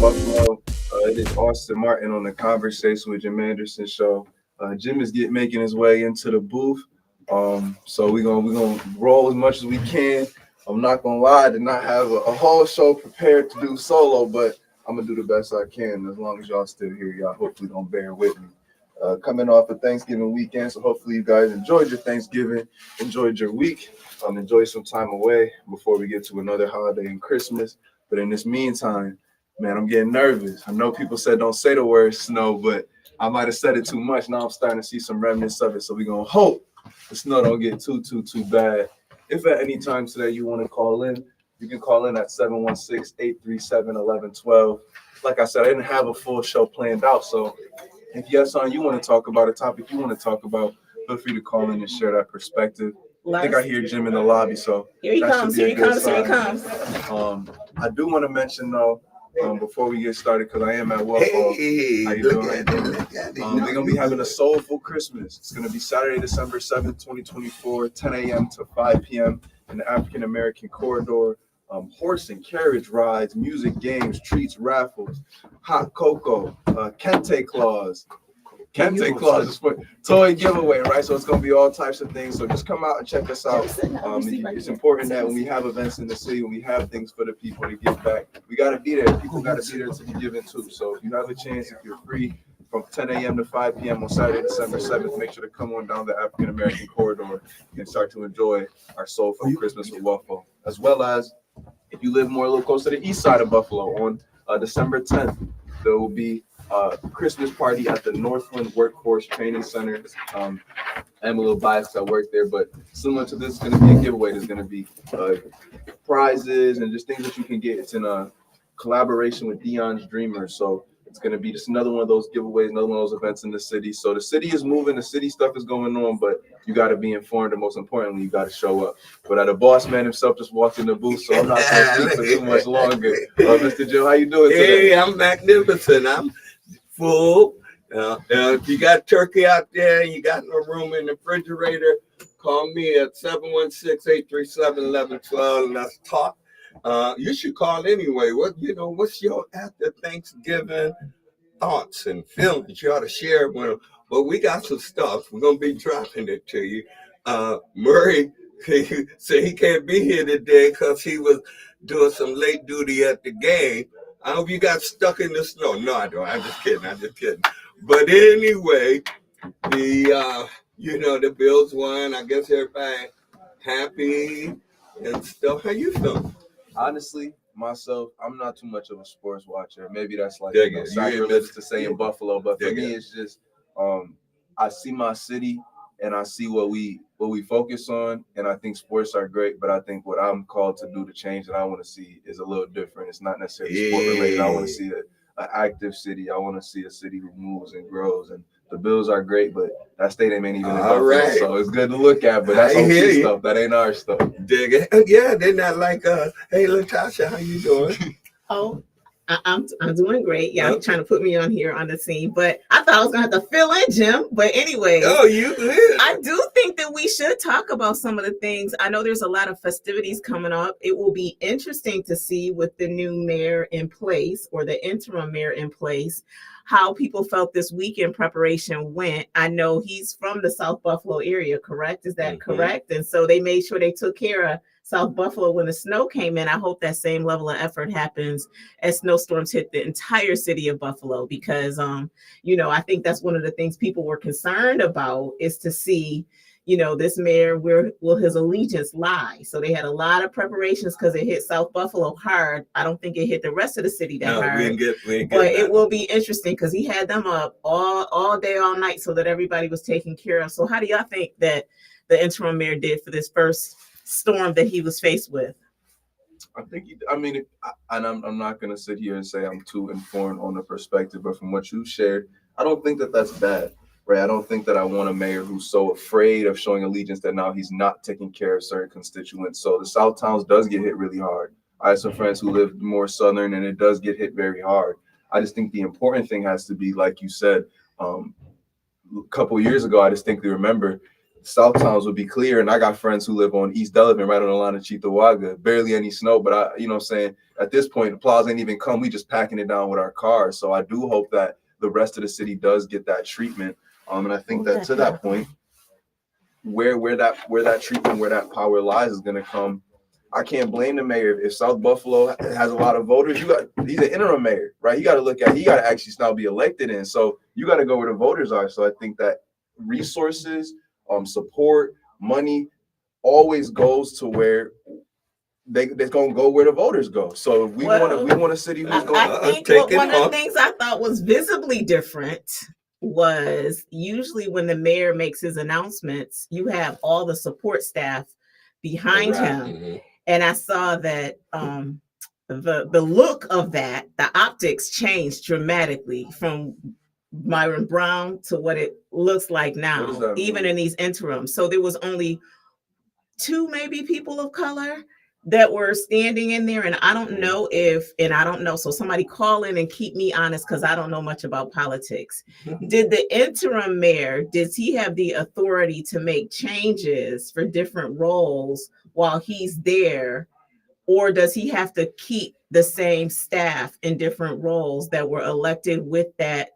Buffalo. It is Austin Martin on the Conversation with Jim Anderson show. Jim is making his way into the booth. So we're gonna roll as much as we can. I'm not gonna lie, I did not have a whole show prepared to do solo, but I'm gonna do the best I can. As long as y'all still here, y'all hopefully gonna bear with me. Coming off of Thanksgiving weekend, so hopefully you guys enjoyed your Thanksgiving, enjoyed your week, enjoy some time away before we get to another holiday and Christmas. But in this meantime, man, I'm getting nervous. I know people said don't say the word snow, but I might have said it too much. Now I'm starting to see some remnants of it. So we're going to hope the snow don't get too bad. If at any time today you want to call in, you can call in at 716-837-1112. Like I said, I didn't have a full show planned out. So if you have something you want to talk about, a topic you want to talk about, feel free to call in and share that perspective. I think I hear Jim in the lobby, so here he comes. I do want to mention, though, before we get started, because I am at Waffle. Hey, how you doing? We're going to be having a soulful Christmas. It's going to be Saturday, December 7th, 2024, 10 a.m. to 5 p.m. in the African American corridor. Horse and carriage rides, music, games, treats, raffles, hot cocoa, kente claws. Kente claws is for toy giveaway, right? So it's going to be all types of things. So just come out and check us out. It's important that when we have events in the city, when we have things for the people to give back, we got to be there. People got to be there to be given to. So if you have a chance, if you're free from 10 a.m. to 5 p.m. on Saturday, December 7th, make sure to come on down the African American corridor and start to enjoy our soulful Christmas with Waffle. As well as if you live more a little closer to the east side of Buffalo, on December 10th, there will be Christmas party at the Northland Workforce Training Center. I'm a little biased, I work there, but similar to this, it's going to be a giveaway. There's going to be prizes and just things that you can get. It's in a collaboration with Dion's Dreamers, so it's going to be just another one of those giveaways, another one of those events in the city. So the city is moving, the city stuff is going on, but you got to be informed, and most importantly, you got to show up. But the boss man himself just walked in the booth, so I'm not going to speak for too much longer. Mr. Joe, how you doing today? Hey, I'm magnificent. I'm full. If you got turkey out there, you got no room in the refrigerator, call me at 716-837-1112 and let's talk. You should call anyway. What's your after Thanksgiving thoughts and feelings you ought to share with them? But we got some stuff. We're gonna be dropping it to you. Murray said he can't be here today because he was doing some late duty at the game. I hope you got stuck in the snow. No, I don't. I'm just kidding. But anyway, the Bills won. I guess everybody happy and stuff. How you feeling? Honestly, myself, I'm not too much of a sports watcher. Maybe that's like sacrilegious to say in Buffalo, but for me, it's just I see my city and I see what we focus on, and I think sports are great, but I think what I'm called to do, the change that I want to see, is a little different. It's not necessarily sport related. I want to see an active city. I want to see a city who moves and grows, and the Bills are great, but that stadium ain't even in Buffalo, right. So it's good to look at, but that's OC stuff. That ain't our stuff. Dig it. Yeah, they're not like us. Hey, Latasha, how you doing? Oh, I'm doing great. Yeah, I'm trying to put me on here on the scene, but I thought I was gonna have to fill in, Jim. But anyway, you good. I do think that we should talk about some of the things. I know there's a lot of festivities coming up. It will be interesting to see with the new mayor in place, or the interim mayor in place, how people felt this weekend preparation went. I know he's from the South Buffalo area, correct? Is that correct? And so they made sure they took care of South Buffalo when the snow came in. I hope that same level of effort happens as snowstorms hit the entire city of Buffalo, because, I think that's one of the things people were concerned about, is to see, this mayor, where will his allegiance lie? So they had a lot of preparations because it hit South Buffalo hard. I don't think it hit the rest of the city that hard. We ain't get but that. It will be interesting because he had them up all day, all night, so that everybody was taken care of. So how do y'all think that the interim mayor did for this first storm that he was faced with? I think, I mean, and I'm not going to sit here and say I'm too informed on the perspective, but from what you shared, I don't think that that's bad, right? I don't think that I want a mayor who's so afraid of showing allegiance that now he's not taking care of certain constituents. So the South Towns does get hit really hard. I have some friends who live more southern, and it does get hit very hard. I just think the important thing has to be, like you said, um, a couple years ago, I distinctly remember South Towns would be clear, and I got friends who live on East Delavan, right on the line of Cheektowaga. Barely any snow, but I, you know, what I'm saying at this point, the plows ain't even come. We just packing it down with our cars. So I do hope that the rest of the city does get that treatment. And I think that to that point, where that treatment, where that power lies, is going to come. I can't blame the mayor if South Buffalo has a lot of voters. He's an interim mayor, right? He got to actually now be elected in. So you got to go where the voters are. So I think that resources, support, money always goes to where they're gonna go where the voters go. So we want a city who's going. I think one of the things I thought was visibly different was usually when the mayor makes his announcements, you have all the support staff behind him. Mm-hmm. And I saw that the look of that, the optics changed dramatically from Myron Brown to what it looks like now, even in these interims. So there was only 2 maybe people of color that were standing in there. And I don't know so somebody call in and keep me honest, because I don't know much about politics. Did the interim mayor, does he have the authority to make changes for different roles while he's there? Or does he have to keep the same staff in different roles that were elected with the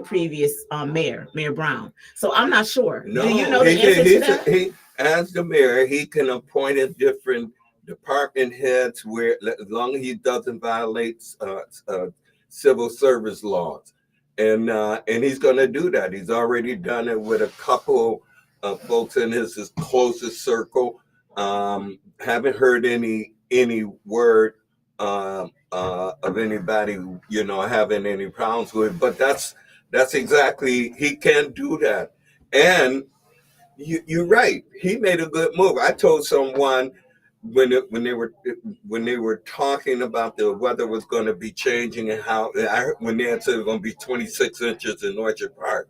previous Mayor Brown? So I'm not sure. No, do you know the answer to that? As the mayor, he can appoint a different department heads where, as long as he doesn't violate civil service laws, and he's going to do that. He's already done it with a couple of folks in his closest circle. Haven't heard any word of anybody having any problems with it. But that's exactly, he can do that. And you're right. He made a good move. I told someone when they were talking about the weather was going to be changing and when they said it was going to be 26 inches in Orchard Park,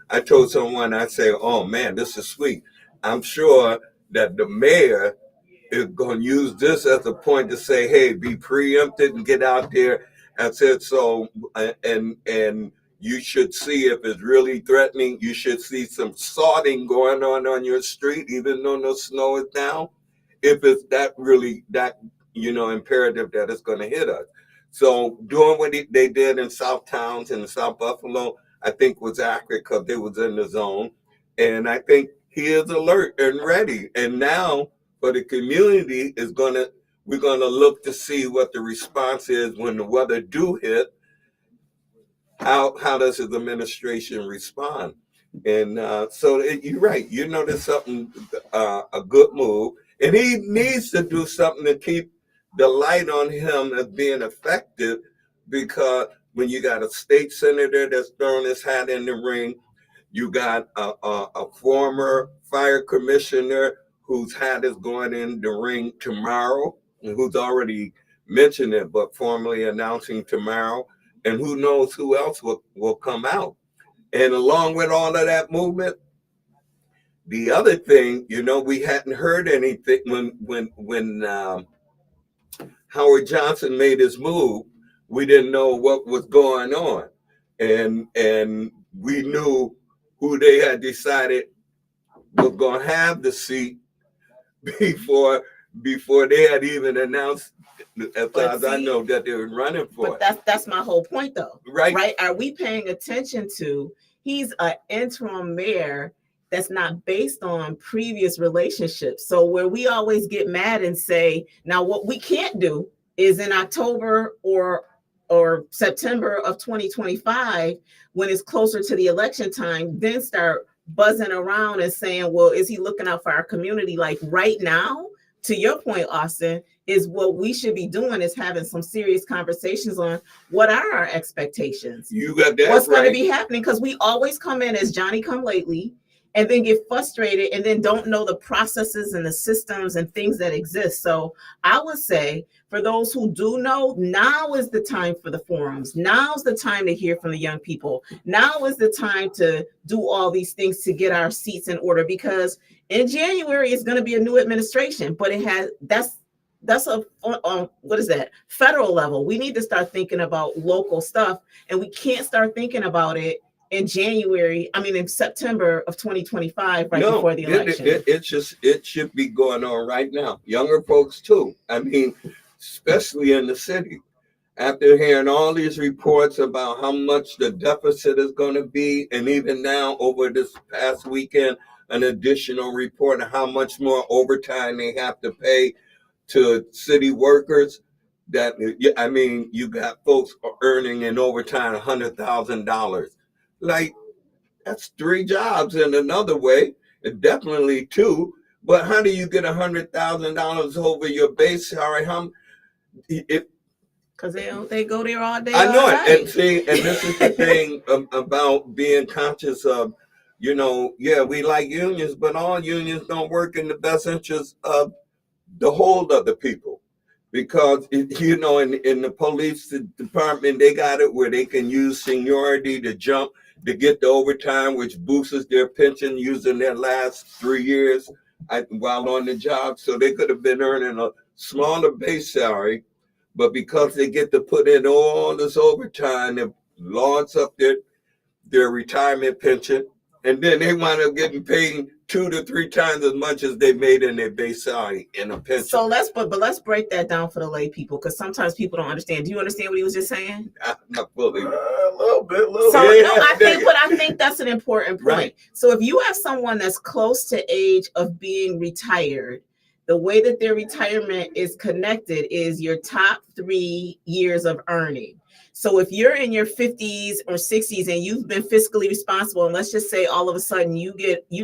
I told someone, I say, oh man, this is sweet. I'm sure that the mayor is going to use this as a point to say, hey, be preempted and get out there. I said, so, and you should see if it's really threatening. You should see some sorting going on your street, even though no snow is down, if it's that imperative that it's going to hit us. So doing what they did in South Towns and South Buffalo, I think was accurate because they was in the zone. And I think he is alert and ready. And now for the community we're going to look to see what the response is when the weather do hit. How does his administration respond? And so you're right. There's something, a good move. And he needs to do something to keep the light on him as being effective, because when you got a state senator that's throwing his hat in the ring, you got a former fire commissioner whose hat is going in the ring tomorrow, and who's already mentioned it, but formally announcing tomorrow. And who knows who else will come out. And along with all of that movement, the other thing, we hadn't heard anything when Howard Johnson made his move. We didn't know what was going on, and we knew who they had decided was going to have the seat before they had even announced, as far as I know, that they were running for it. But that's my whole point, though. Right? Are we paying attention to? He's an interim mayor that's not based on previous relationships. So where we always get mad and say, now what we can't do is in October or September of 2025, when it's closer to the election time, then start buzzing around and saying, well, is he looking out for our community? Like right now, to your point, Austin, is what we should be doing is having some serious conversations on what are our expectations. You got that. What's going to be happening? Because we always come in as Johnny come lately, and then get frustrated and then don't know the processes and the systems and things that exist. So I would say for those who do know, now is the time for the forums. Now's the time to hear from the young people. Now is the time to do all these things to get our seats in order, because in January it's going to be a new administration, but that's a what is that, federal level. We need to start thinking about local stuff, and we can't start thinking about it in September of 2025, right before the election. It should be going on right now. Younger folks too. I mean, especially in the city. After hearing all these reports about how much the deficit is going to be, and even now over this past weekend, an additional report of how much more overtime they have to pay to city workers, that, I mean, you got folks earning in overtime $100,000. Like, that's 3 jobs in another way, definitely 2. But how do you get $100,000 over your base salary? Because they go there all day. I know it. Night. And see, and this is the thing about being conscious of, yeah, we like unions, but all unions don't work in the best interest of the whole of the people. Because, in the police department, they got it where they can use seniority to jump to get the overtime, which boosts their pension using their last 3 years while on the job. So they could have been earning a smaller base salary, but because they get to put in all this overtime, it launch up their retirement pension, and then they wind up getting paid 2 to 3 times as much as they made in their base salary in a pension. So let's break that down for the lay people, because sometimes people don't understand. Do you understand what he was just saying? Not fully. A little bit. So Yeah, no, I think that's an important point. Right. So if you have someone that's close to age of being retired, the way that their retirement is connected is your top 3 years of earning. So if you're in your 50s or 60s and you've been fiscally responsible, and let's just say all of a sudden you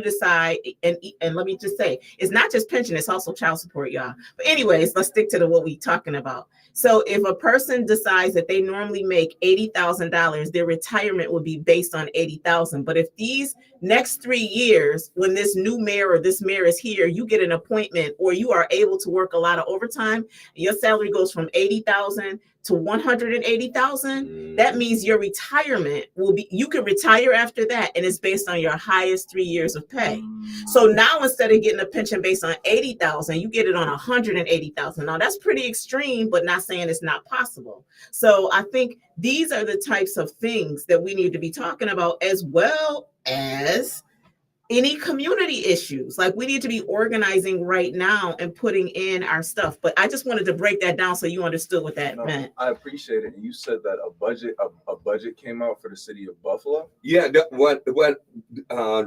decide, and let me just say, it's not just pension, it's also child support, y'all. But anyways, let's stick to what we're talking about. So if a person decides that they normally make $80,000, their retirement would be based on $80,000. But if these next 3 years, when this new mayor or this mayor is here, you get an appointment or you are able to work a lot of overtime, your salary goes from $80,000 to $180,000, that means your retirement will be, you can retire after that, and it's based on your highest 3 years of pay. So now instead of getting a pension based on $80,000, you get it on $180,000. Now that's pretty extreme, but not saying it's not possible. So I think these are the types of things that we need to be talking about, as well as any community issues. Like, we need to be organizing right now and putting in our stuff. But I just wanted to break that down so you understood what that meant. I appreciate it. And you said that a budget came out for the city of Buffalo. Yeah, what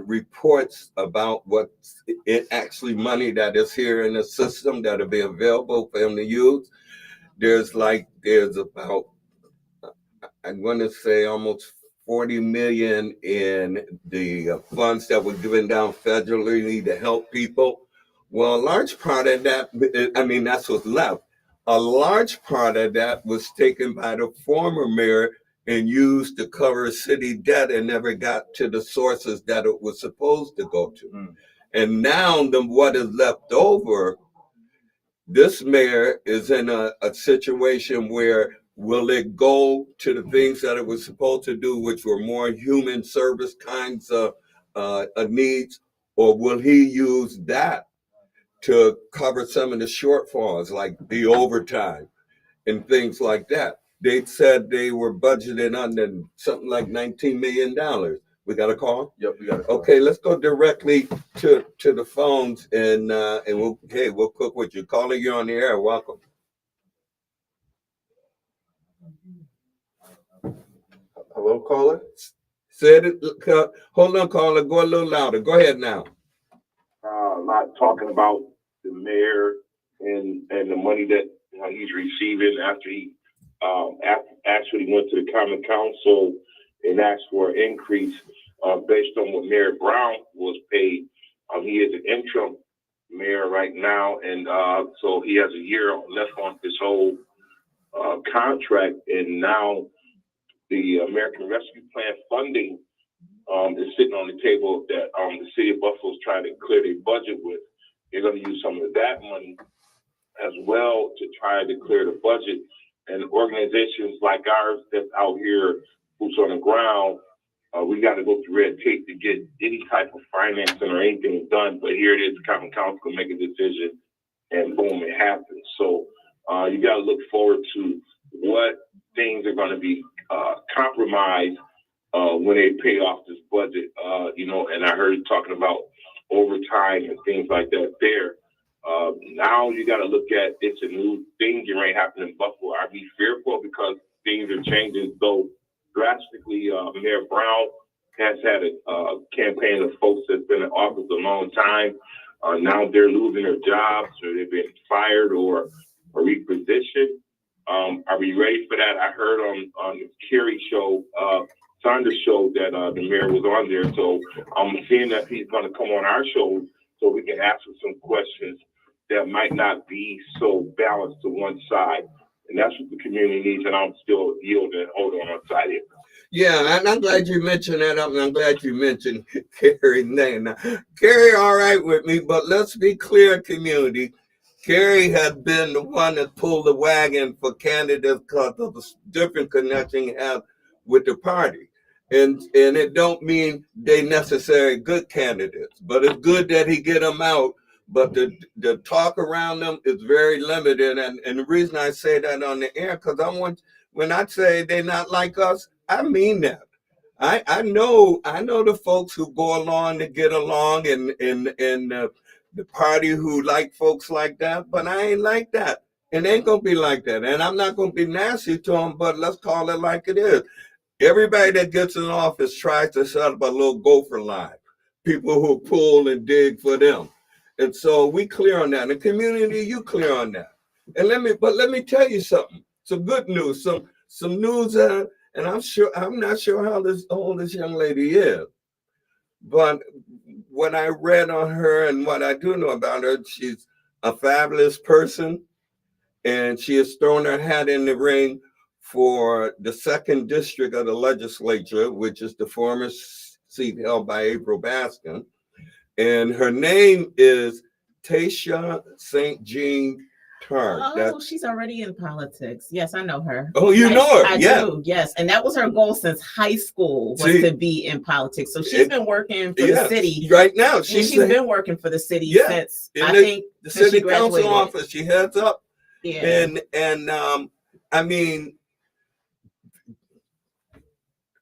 reports about what it actually money that is here in the system that'll be available for them to use. There's about, I'm going to say, almost 40 million in the funds that were given down federally to help people. Well, a large part of that, that's what's left. A large part of that was taken by the former mayor and used to cover city debt and never got to the sources that it was supposed to go to. And now what is left over, this mayor is in a situation where, will it go to the things that it was supposed to do, which were more human service kinds of needs, or will he use that to cover some of the shortfalls, like the overtime and things like that? They said they were budgeted under something like $19 million. We got a call? Yep, we got a call. Okay, let's go directly to the phones, and we'll cook with you. Caller, you're on the air. Welcome. Hello, caller. Said it. Hold on, caller. Go a little louder. Go ahead now. Not talking about the mayor and the money that he's receiving after he actually went to the Common Council and asked for an increase based on what Mayor Brown was paid. He is an interim mayor right now, and so he has a year left on his whole contract, and now the American Rescue Plan funding is sitting on the table that the city of Buffalo is trying to clear their budget with. They're going to use some of that money as well to try to clear the budget. And organizations like ours that's out here, boots on the ground, we got to go through red tape to get any type of financing or anything done. But here it is, the common council can make a decision, and boom, it happens. So you got to look forward to what things are going to be compromised when they pay off this budget. And I heard you talking about overtime and things like that there. Now you got to look at it's a new thing that may happen in Buffalo. I'd be fearful because things are changing so drastically. Mayor Brown has had a campaign of folks that's been in office a long time. Now they're losing their jobs, or they've been fired or repositioned. Are we ready for that? I heard on the Kerry show, Saunders show, that the mayor was on there. So I'm seeing that he's going to come on our show so we can ask him some questions that might not be so balanced to one side. And that's what the community needs. And I'm still yielding and holding on side here. Yeah, and I'm glad you mentioned that. I'm glad you mentioned Kerry's name. Now, Kerry, all right with me, but let's be clear, community. Kerry has been the one that pulled the wagon for candidates because of the different connection he has with the party. And it don't mean they necessarily good candidates, but it's good that he get them out. But the talk around them is very limited. And the reason I say that on the air, because when I say they're not like us, I mean that. I know the folks who go along to get along and the party who like folks like that, but I ain't like that. It ain't gonna be like that. And I'm not gonna be nasty to them, but let's call it like it is. Everybody that gets in office tries to set up a little gopher line. People who pull and dig for them. And so we clear on that. The community, you clear on that. And let me tell you something. Some good news, some news, and I'm not sure how old this young lady is. But what I read on her and what I do know about her, she's a fabulous person, and she has thrown her hat in the ring for the 2nd district of the legislature, which is the former seat held by April Baskin. And her name is Tasha St. Jean Tart. Oh, she's already in politics. Yes, I know her. Oh, you know her? I Yeah. do, yes. And that was her goal since high school, was to be in politics. So she's been working for the city. Right now. She's been working for the city since, in I think, the since city she graduated. council office. She heads up. Yeah. And I mean,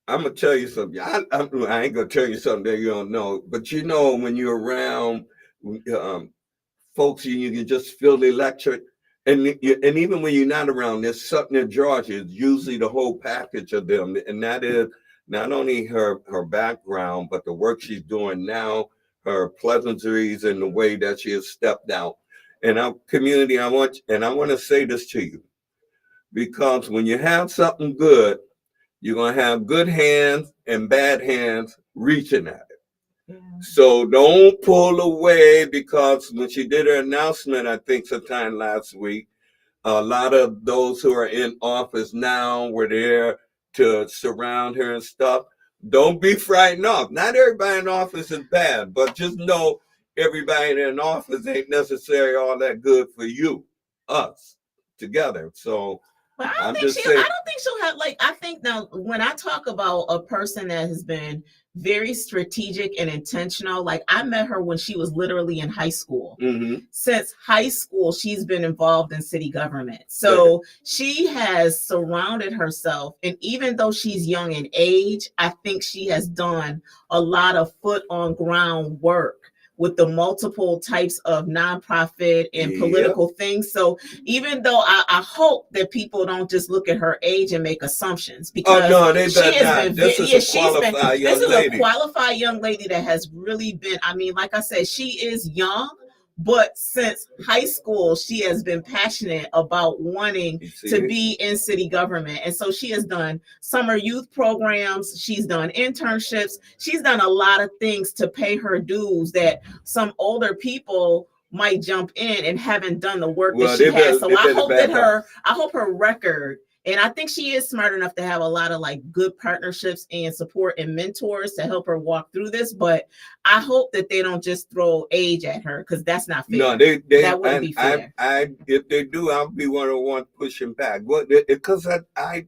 I'm gonna tell you something. I ain't gonna tell you something that you don't know, but you know, when you're around folks, you can just feel the electric, and even when you're not around, there's something that draws you. It's usually the whole package of them, and that is not only her background, but the work she's doing now, her pleasantries, and the way that she has stepped out. And our community, I want to say this to you, because when you have something good, you're going to have good hands and bad hands reaching at it. Yeah. So don't pull away, because when she did her announcement, I think sometime last week, a lot of those who are in office now were there to surround her and stuff. Don't be frightened off. Not everybody in office is bad, but just know everybody in office ain't necessarily all that good for you, us, together. So but I don't think she'll have, like, I think now when I talk about a person that has been very strategic and intentional, like, I met her when she was literally in high school. Mm-hmm. Since high school, she's been involved in city government. So she has surrounded herself, and even though she's young in age, I think she has done a lot of foot on ground work with the multiple types of nonprofit and political things. So even though I hope that people don't just look at her age and make assumptions, because this is a qualified young lady that has really been, I mean, like I said, she is young, but since high school, she has been passionate about wanting to be in city government. And so she has done summer youth programs. She's done internships. She's done a lot of things to pay her dues that some older people might jump in and haven't done the work that she has. So I hope her record And I think she is smart enough to have a lot of like good partnerships and support and mentors to help her walk through this. But I hope that they don't just throw age at her, because that's not fair. No, they That wouldn't be fair. I if they do, I'll be one of the ones pushing back. What? Because I've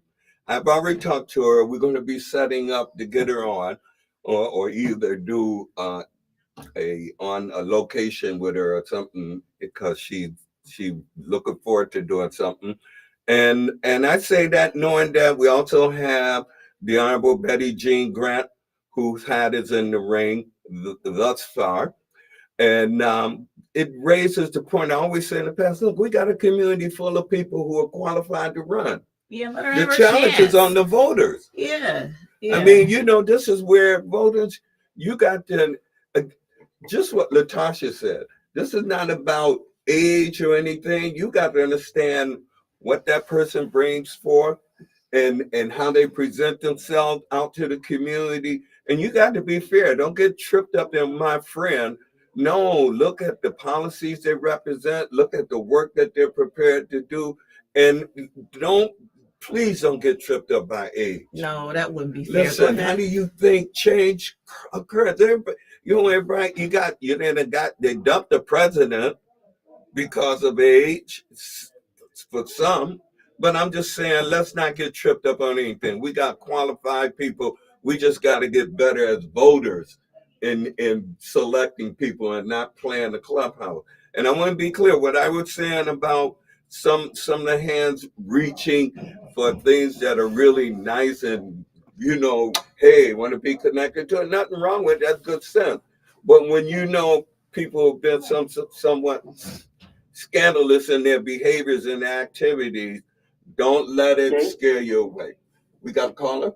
already talked to her. We're going to be setting up to get her on, or either do on a location with her or something, because she looking forward to doing something. And I say that knowing that we also have the Honorable Betty Jean Grant, whose hat is in the ring thus far. And it raises the point I always say in the past, look, we got a community full of people who are qualified to run. Yeah, let her The have her challenge chance. is on the voters. Yeah. I mean, this is where voters, you got to, just what Latasha said, this is not about age or anything. You got to understand what that person brings forth and how they present themselves out to the community. And you got to be fair. Don't get tripped up in my friend. No, look at the policies they represent. Look at the work that they're prepared to do. And please don't get tripped up by age. No, that wouldn't be fair. Listen, how do you think change occurs? Everybody, they dumped the president because of age for some. But I'm just saying, let's not get tripped up on anything. We got qualified people. We just got to get better as voters in selecting people and not playing the clubhouse. And I want to be clear, what I was saying about some of the hands reaching for things that are really nice and, hey, want to be connected to it. Nothing wrong with that, good sense. But when people have been somewhat scandalous in their behaviors and activities, don't let it scare you away. We got a caller?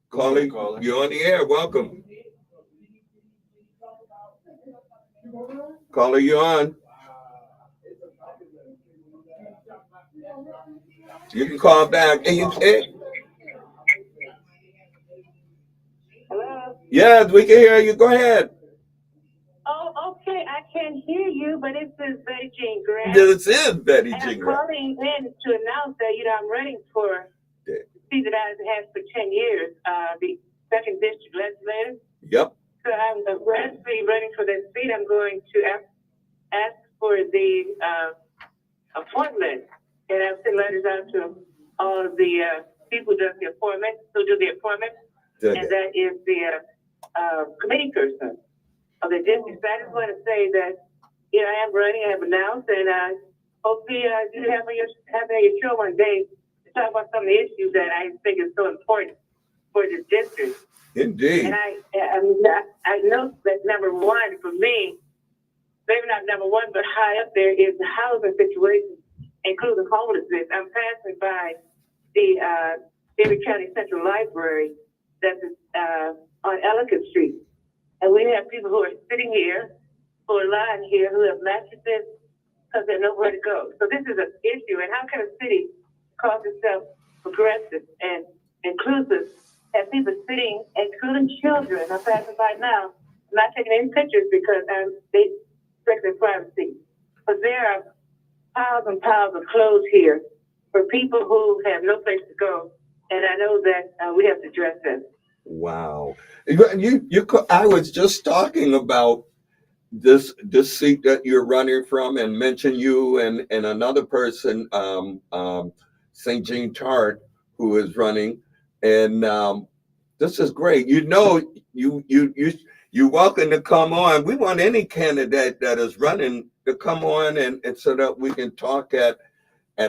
Caller, you're on the air. Welcome. Caller, you're on. You can call back. Hello? Yes, we can hear you. Go ahead. Oh, okay. I can hear you, but this is Betty Jean Grant. This is Betty Jean Grant. I'm calling in to announce that, I'm running for the seat that I've had for 10 years, the 2nd District Legislature. Yep. So I'm aggressively running for that seat. I'm going to ask for the appointment. And I've sent letters out to all of the people who do the appointment, and that is the committee person of the district. So I just want to say that, I am running, I have announced, and hopefully you have on your show one day to talk about some of the issues that I think is so important for this district. Indeed. And I know that number one for me, maybe not number one, but high up there, is the housing situation, including homelessness. I'm passing by the Erie County Central Library that's on Ellicott Street. And we have people who are sitting here, who are lying here, who have mattresses because they have nowhere to go. So this is an issue. And how can a city call itself progressive and inclusive, have people sitting, including children? I'm passing by now. I'm not taking any pictures because they respect their privacy. But there are piles and piles of clothes here for people who have no place to go. And I know that we have to address that. Wow. I was just talking about this seat that you're running from, and mention you and another person, St. Jean Tart, who is running. And this is great. You're welcome to come on. We want any candidate that is running to come on and so that we can talk at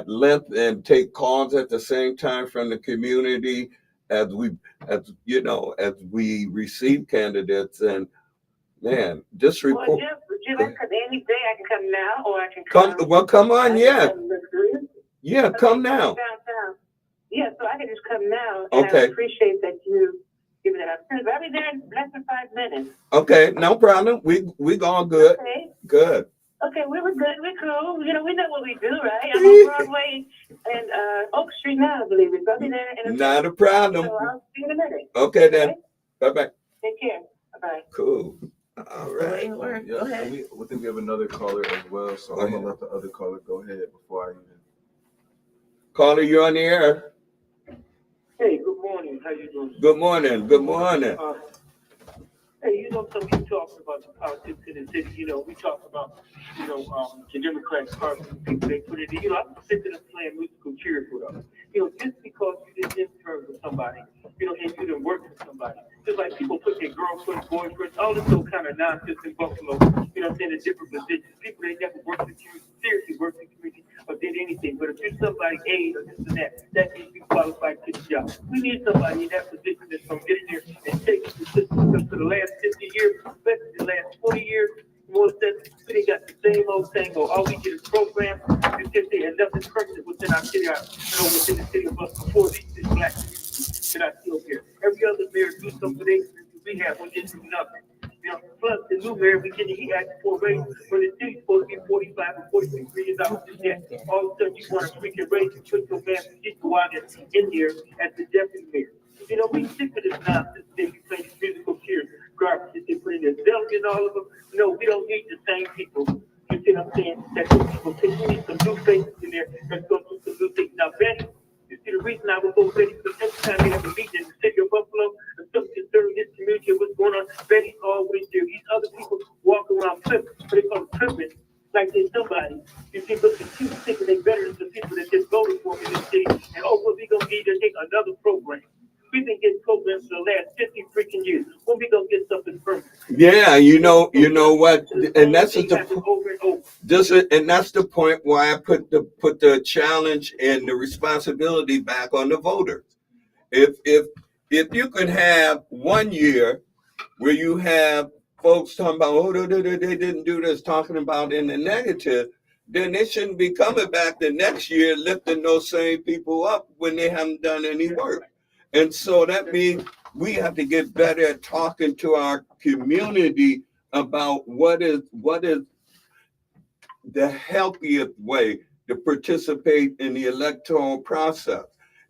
length and take calls at the same time from the community as we receive candidates. And man, just report. Well, Jim, I can come any day. I can come now, or I can come. Well, come on, yeah. Yeah, come now. Downtown. Yeah, so I can just come now. And okay. I appreciate that you give me that opportunity. I'll be there in less than 5 minutes. Okay, no problem. We going good. Okay. Good. Okay, we were good. We're cool. We know what we do, right? I'm on Broadway and Oak Street now, I believe it. So I'll be there in a Not a problem. So I'll see you in a minute. Okay, then. Bye-bye. Take care. Bye-bye. Cool. All right. Go ahead. I think we have another caller as well, so I'm going to let the other caller go ahead before I even Caller, you're on the air. Hey, good morning. How you doing? Good morning. Good morning. Hey, so we talking about the politics in the city. We talk about, the Democrats party, the people they put in. I'm sick of them playing musical chairs with us. Just because you didn't intern with somebody, and you didn't work with somebody. Just like people put their girlfriends, boyfriends, all this old kind of nonsense in Buffalo, in different positions. People they never worked in the community, seriously worked in the community or did anything. But if you're somebody aid or this and that means you qualified to the job. We need somebody in that position that's going to get in there and take the system. Because for the last 50 years, especially the last 20 years, more than we got the same old tango. All we get is programs. You sit there and nothing permanent within our city, within the city of us before these black communities that are still here. Every other mayor do something for their community. We have one didn't do nothing. Plus the new mayor, he asked for a raise when the city's supposed to be 45 or 46 million dollars in debt. All of a sudden you want to freaking raise and put your man in here as the deputy mayor. We sick of this nonsense. They be playing these musical chairs, garbage that they put in there. Delegate all of them. No, we don't need the same people. You see what I'm saying? That those people take. We need some new faces in there that's going to do some new things. Now, Betty, you see the reason I would go Betty, because every time they have a meeting in the city of Buffalo, or something concerning this community, what's going on, Betty's always there. These other people walk around flipping, but they call tripping like they're somebody. You see, looking cute, thinking they're better than the people that just voted for me in this city. And what we going to need to take another program. We've been getting programs for the last 50 freaking years. When we gonna get something permanent? Yeah, you know what, and that's the and that's the point why I put the challenge and the responsibility back on the voters. If you can have 1 year where you have folks talking about they didn't do this, talking about in the negative, then they shouldn't be coming back the next year lifting those same people up when they haven't done any work. And so that means we have to get better at talking to our community about what is the healthiest way to participate in the electoral process.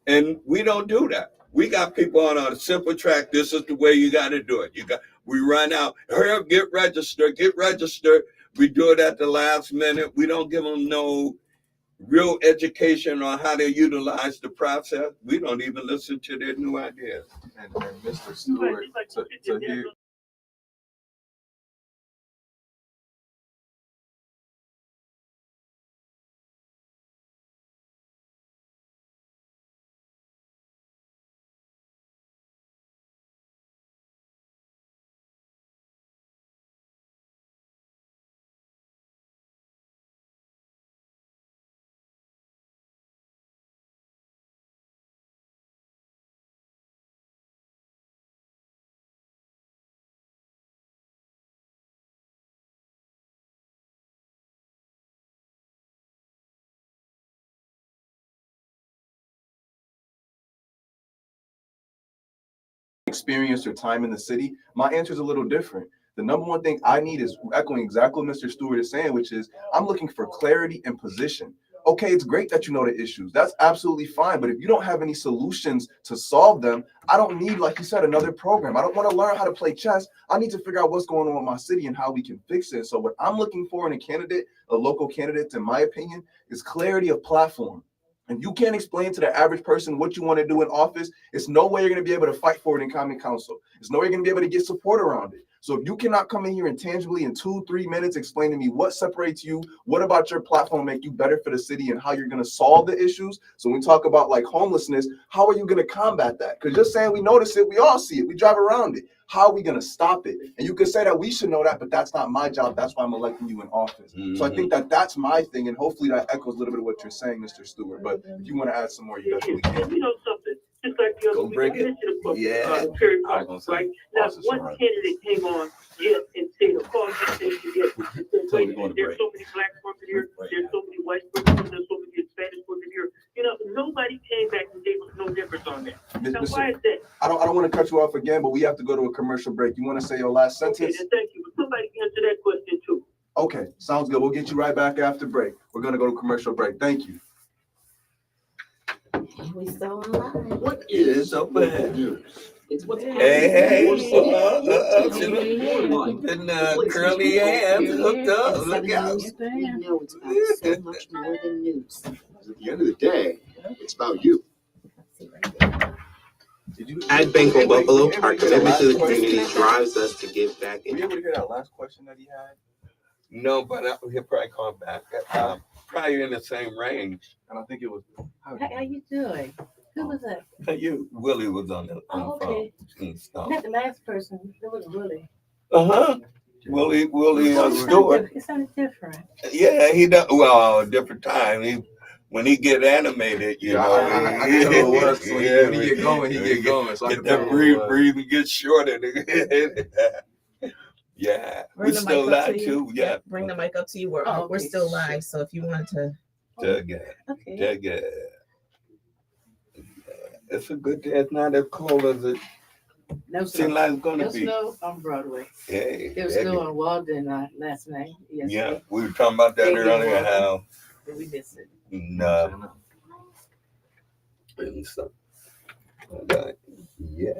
And we don't do that. We got people on a simple track. This is the way you got to do it. We run out, hurry up, get registered. We do it at the last minute. We don't give them no real education on how to utilize the process. We don't even listen to their new ideas. And Mr. Stewart, to hear. Experience or time in the city, my answer is a little different. The number one thing I need is echoing exactly what Mr. Stewart is saying, which is I'm looking for clarity and position. Okay, it's great that you know the issues. That's absolutely fine. But if you don't have any solutions to solve them, I don't need, like you said, another program. I don't want to learn how to play chess. I need to figure out what's going on with my city and how we can fix it. So what I'm looking for in a candidate, a local candidate, in my opinion, is clarity of platform. And you can't explain to the average person what you want to do in office, it's no way you're going to be able to fight for it in common council. It's no way you're going to be able to get support around it. So if you cannot come in here and tangibly in 2-3 minutes explain to me what separates you, what about your platform make you better for the city and how you're going to solve the issues. So when we talk about like homelessness, how are you going to combat that? Because just saying we notice it, we all see it, we drive around it. How are we going to stop it? And you could say that we should know that, but that's not my job. That's why I'm electing you in office. Mm-hmm. So I think that that's my thing. And hopefully that echoes a little bit of what you're saying, Mr. Stewart. But if you want to add some more, you definitely can. You know something? Just like the other week, right? Now, one candidate came on and said, of course, he said, there's so many black women here, there's so many white women, there's so many Spanish women here. Nobody came back and gave us no difference on that. Now, why is that? I don't want to cut you off again, but we have to go to a commercial break. You want to say your last sentence? Okay, then thank you. But somebody answer that question too. Okay, sounds good. We'll get you right back after break. We're going to go to commercial break. Thank you. We still online. What is up there? It's what's Hey, curly hands hooked up. Look out. We know it's about so much more than news. At the end of the day, It's about you. Did you At Bank of Buffalo, our commitment to the community Disconnect. drives us to give back. were you able to hear that last question that he had? No, but he'll probably call back. Probably in the same range. And I think it was. How you doing? Who was that? Willie was on the Oh, okay. phone and stuff. Not the last person. It was Willie. Willie It Stewart. sounded different. Yeah, he does. Well, a different time. When he get animated, you know. I can tell it was. So when he get going, he get going. So I Get can tell that it was. breathing get shorter. Yeah, Bring we the still mic up live to you. too. Yeah, Bring the mic up to you. We're Oh, okay. still live, so if you wanted to. Okay. It's a good day. It's not as cold as it No seems snow. like it's gonna No be. snow on Broadway. Hey, There was snow on Walden last night. Yes. yeah, we were talking about that Thank you, earlier. Walden. How We missed it. no, and stuff. Yeah.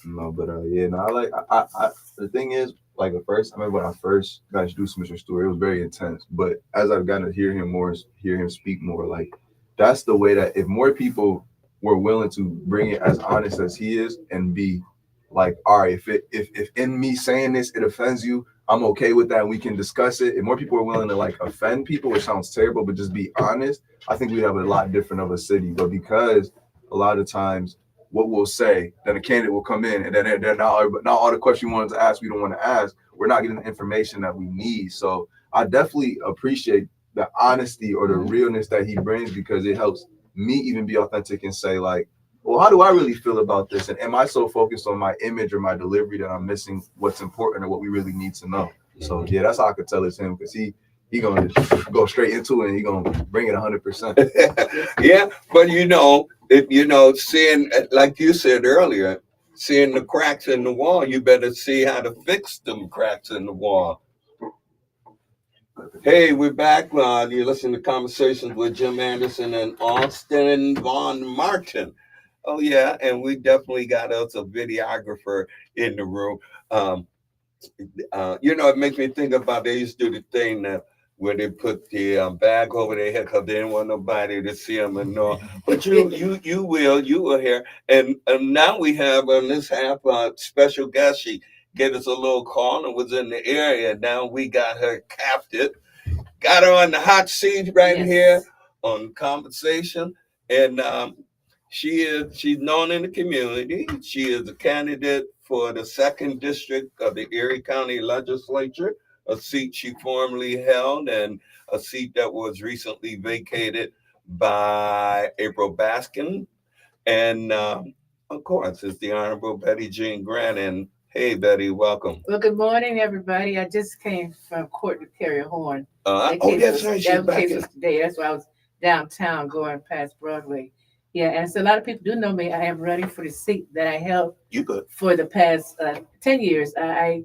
No, but yeah, no, I the thing is, like at first, I remember when I first got introduced to Mr. Stewart, it was very intense. But as I've gotten to hear him more, hear him speak more, like that's the way that if more people were willing to bring it as honest as he is and be like, all right, if in me saying this it offends you, I'm okay with that and we can discuss it. If more people are willing to like offend people, which sounds terrible, but just be honest, I think we have a lot different of a city. But because a lot of times what we'll say, then a candidate will come in and then they're not all the questions you wanted to ask, we don't want to ask. We're not getting the information that we need. So I definitely appreciate the honesty or the realness that he brings because it helps me even be authentic and say like, well, how do I really feel about this? And am I so focused on my image or my delivery that I'm missing what's important or what we really need to know? So yeah, that's how I could tell it's him because he gonna go straight into it and he gonna bring it 100%. Yeah, but seeing like you said earlier, seeing the cracks in the wall, you better see how to fix them cracks in the wall. Hey, we're back. You listen to Conversations with Jim Anderson and Austin Von Martin. Oh yeah, and we definitely got us a videographer in the room. It makes me think about they used to do the thing that where they put the bag over their head because they didn't want nobody to see them and know. But you will hear. And now we have on this half special guest. She gave us a little call and was in the area. Now we got her captive. Got her on the hot seat right here on Conversation. And she's known in the community. She is a candidate for the 2nd District of the Erie County Legislature, a seat she formerly held and a seat that was recently vacated by April Baskin. And of course, it's the Honorable Betty Jean Grant. And hey, Betty, welcome. Well, good morning, everybody. I just came from court to carry a horn. That's right. She's back in. Today. That's why I was downtown going past Broadway. Yeah, and so a lot of people do know me. I am running for the seat that I held for the past 10 years. I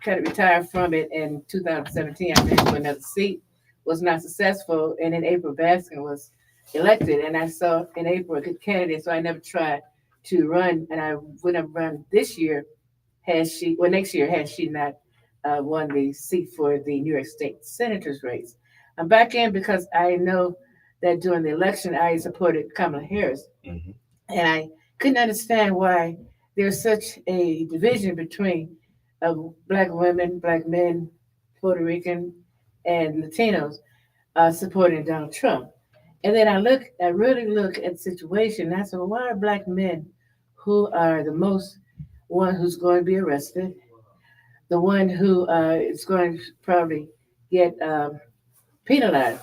kind of retired from it in 2017. I ran for another seat, was not successful, and then April Baskin was elected, and I saw in April a good candidate, so I never tried to run, and I wouldn't have run this year next year had she not won the seat for the New York State Senator's race. I'm back in because I know that during the election, I supported Kamala Harris. Mm-hmm. And I couldn't understand why there's such a division between Black women, Black men, Puerto Rican, and Latinos supporting Donald Trump. And then I really look at the situation, and I said, well, why are Black men who are the most one who's going to be arrested, the one who is going to probably get penalized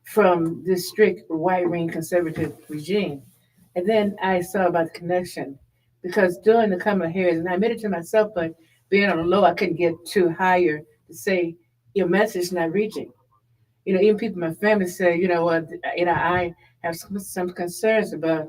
from this strict right-wing conservative regime? And then I saw about the connection because during the Kamala Harris, and I admitted to myself, but being on the low, I couldn't get too higher to say your message is not reaching. Even people in my family say, I have some concerns about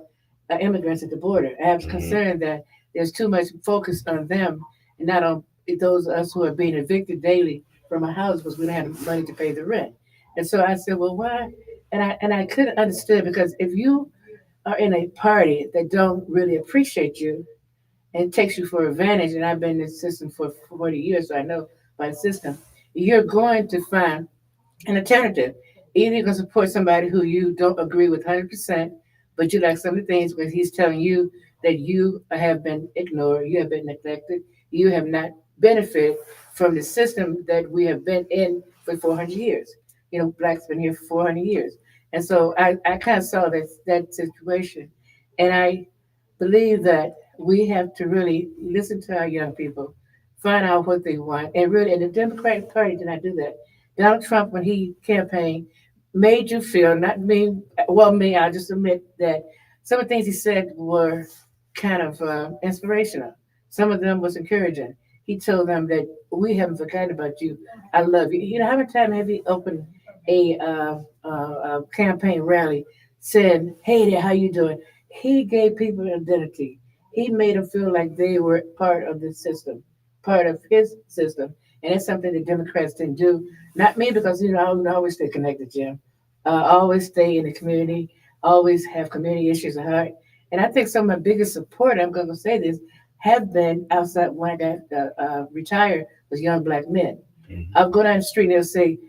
immigrants at the border. I have concern that there's too much focus on them and not on those of us who are being evicted daily from our houses because we don't have money to pay the rent. And so I said, well, why? And I couldn't understand because if you are in a party that don't really appreciate you and takes you for advantage, and I've been in this system for 40 years, so I know by the system, you're going to find an alternative. Either you can support somebody who you don't agree with 100%, but you like some of the things when he's telling you that you have been ignored, you have been neglected, you have not benefited from the system that we have been in for 400 years. You know, blacks been here for 400 years. And so I kind of saw that situation. And I believe that we have to really listen to our young people, find out what they want, and really, and the Democratic Party did not do that. Donald Trump, when he campaigned, made you feel, not me, well, me, I'll just admit that some of the things he said were kind of inspirational. Some of them was encouraging. He told them that we haven't forgotten about you. I love you. You know, how many times have you opened a campaign rally saying, "Hey there, how you doing?" He gave people an identity. He made them feel like they were part of the system, part of his system, and that's something the Democrats didn't do. Not me, because you know I always stay connected, Jim. Always stay in the community. Always have community issues at heart. And I think some of my biggest support, I'm going to say this, have been outside when I got retired was young black men. I'll go down the street and they'll say,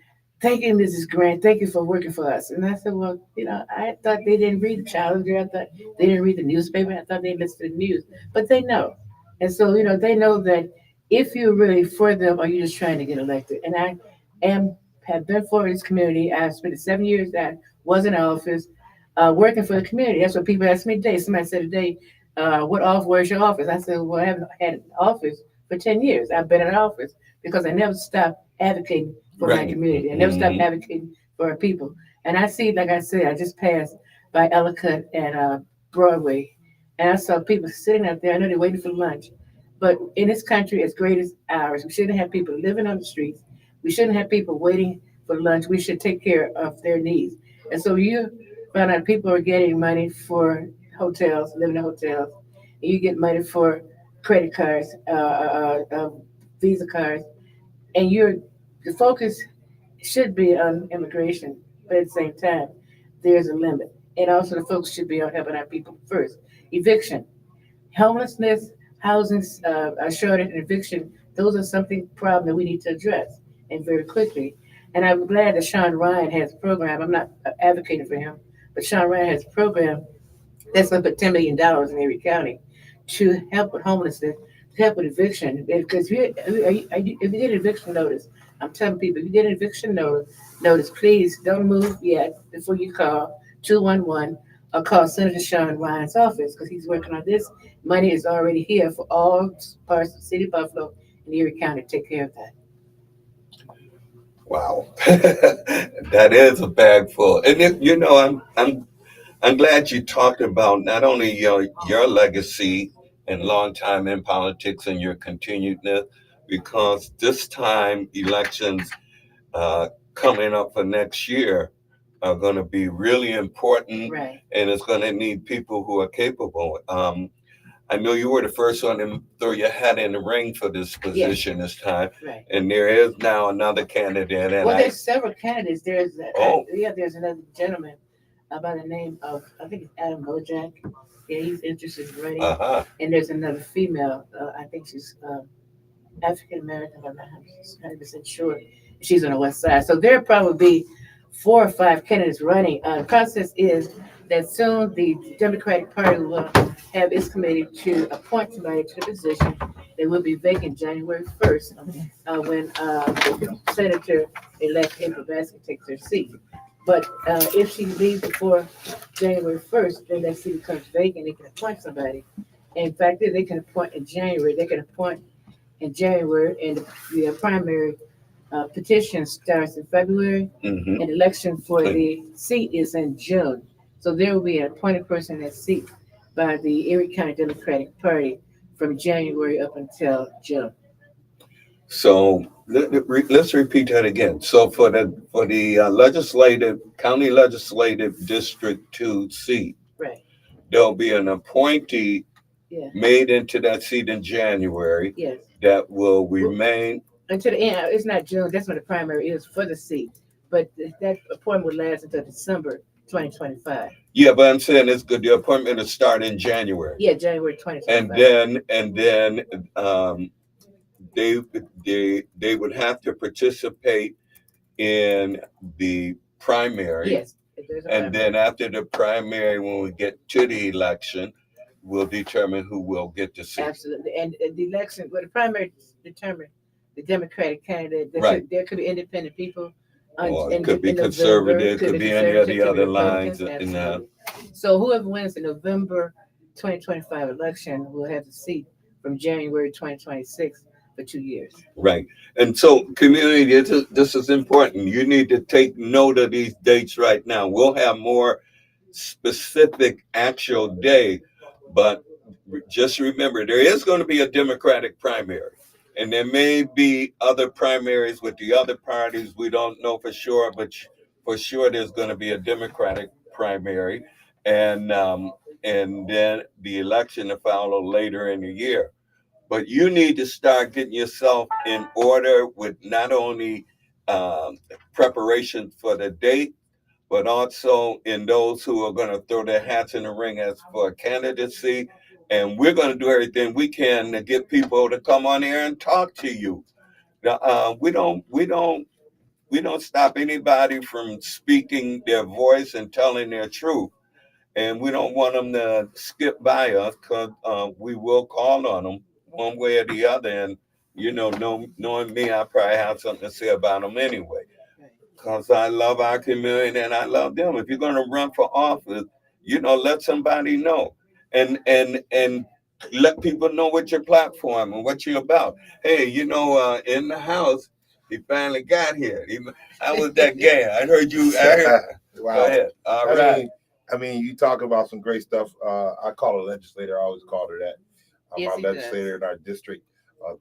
"Thank you, Mrs. Grant. Thank you for working for us." And I said, "Well, you know, I thought they didn't read the Challenger. I thought they didn't read the newspaper. I thought they listened to the news." But they know. And so, you know, they know that if you're really for them or you're just trying to get elected. And I am have been for this community. I've spent the 7 years that I was in office working for the community. That's what people ask me today. Somebody said today, where's your office? I said, well, I haven't had an office for 10 years. I've been in office because I never stopped advocating for my community. I never stopped advocating for our people. And I see, like I said, I just passed by Ellicott and Broadway, and I saw people sitting out there. I know they're waiting for lunch. But in this country as great as ours, we shouldn't have people living on the streets. We shouldn't have people waiting for lunch. We should take care of their needs. And so you find out people are getting money for hotels, living in hotels. And you get money for credit cards, Visa cards, and the focus should be on immigration, but at the same time, there's a limit. And also the focus should be on helping our people first. Eviction, homelessness, housing shortage, and eviction, those are something problem that we need to address and very quickly. And I'm glad that Sean Ryan has a program. I'm not advocating for him, but Sean Ryan has a program that's going to put $10 million in every county to help with homelessness, to help with eviction. Because if you get an eviction notice, I'm telling people, if you get an eviction notice, please don't move yet before you call 211 or call Senator Sean Ryan's office because he's working on this. Money is already here for all parts of the city of Buffalo and Erie County to take care of that. Wow, that is a bag full. And you know, I'm glad you talked about not only your legacy and long time in politics and your continuedness, because this time elections coming up for next year are going to be really important, Right. and it's going to need people who are capable. I know you were the first one to throw your hat in the ring for this position this time, Right. and there is now another candidate. And Well, there's several candidates. Oh. There's another gentleman by the name of, I think it's Adam Bojack. Yeah, he's interested in running. And there's another female. I think she's African American. I'm not 100% sure. She's on the west side. So there'll probably be 4 or 5 candidates running. The process is that soon the Democratic Party will have its committee to appoint somebody to the position that will be vacant January 1st when Senator-elect April Baskin takes her seat. But if she leaves before January 1st, then that seat becomes vacant. They can appoint somebody. In fact, they can appoint in January. They can appoint in January, and the primary petition starts in February, and election for the seat is in June. So there will be an appointed person in that seat by the Erie County Democratic Party from January up until June. So let's repeat that again. So for the county legislative district 2 seat, right, there'll be an appointee made into that seat in January. Yes. That will remain until the end. It's not June. That's when the primary is for the seat. But that appointment would last until December 2025. Yeah, but I'm saying it's good. The appointment will start in January. Yeah, January 2025. And then they would have to participate in the primary. Yes. If there's a And then after the primary, when we get to the election, we'll determine who will get the seat. Absolutely. And the election, well, the primary determine the Democratic candidate. Right. There could be independent people. Or it in could be November. conservative, could be any of the conservative, could be other lines. Republicans, And absolutely. So whoever wins the November 2025 election will have the seat from January 2026 for 2 years. right. And so, community, this is important. You need to take note of these dates right now. We'll have more specific actual day, but just remember there is going to be a Democratic primary. And there may be other primaries with the other parties. We don't know for sure, but for sure there's going to be a Democratic primary, and then the election to follow later in the year. But you need to start getting yourself in order with not only preparation for the date, but also in those who are going to throw their hats in the ring as for candidacy. And we're going to do everything we can to get people to come on here and talk to you. We don't stop anybody from speaking their voice and telling their truth. And we don't want them to skip by us, because we will call on them one way or the other. And, knowing me, I probably have something to say about them anyway, because I love our community and I love them. If you're going to run for office, let somebody know, and let people know what your platform and what you're about. Hey, in the house, he finally got here. I was that guy. I heard you. Wow. Go ahead. All right. I mean, you talk about some great stuff. I call her legislator. I always called her that. Yes, Our he legislator does. in our district.